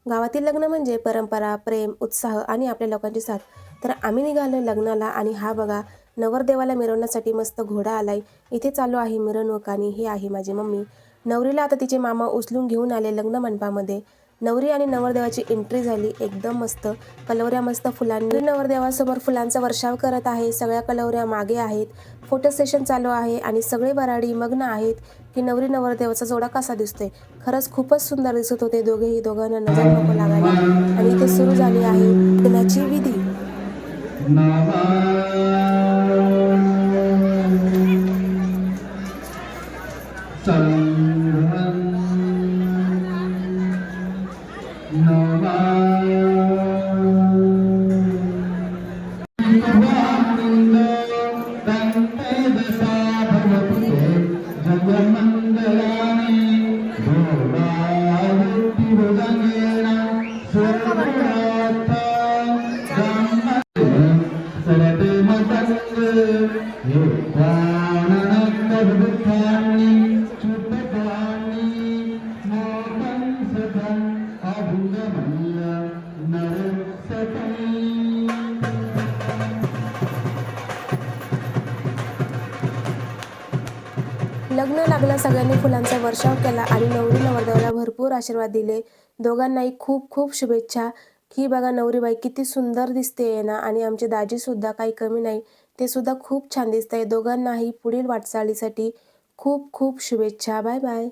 गावातील लग्न म्हणजे परंपरा, प्रेम, उत्साह आणि आपल्या लोकांची साथ. तर आम्ही निघालो लग्नाला आणि हा बघा नवरदेवाला मिरवण्यासाठी मस्त घोडा आलाय. इथे चालू आहे मिरवणूक आणि ही आहे माझी मम्मी. नवरीला आता तिचे मामा उचलून घेऊन आले लग्न मंडपामध्ये. नवरी आणि नवरदेवाची एंट्री झाली एकदम मस्त. कलवऱ्या मस्त फुलांनी नवरदेवासमोर फुलांचा वर्षाव करत आहे. सगळ्या कलवऱ्या मागे आहेत. फोटो सेशन चालू आहे आणि सगळे वराडी मग्न आहेत की नवरी नवरदेवाचा जोडा कसा दिसतोय. खरंच खूपच सुंदर दिसत होते दोघेही. दोघांना नजर नको लागायला. आणि इथे सुरू झाली आहे लग्नाची विधी. लग्न लागलं. सगळ्यांनी फुलांचा वर्षाव केला आणि नवरी नवरदेवाला भरपूर आशीर्वाद दिले. दोघांनाही खूप खूप शुभेच्छा. ही बघा नवरीबाई किती सुंदर दिसते ना. आणि आमचे दाजी सुद्धा काही कमी नाही, ते सुद्धा खूप छान दिसत आहे. दोघांनाही पुढील वाटचालीसाठी खूप खूप शुभेच्छा. Bye bye.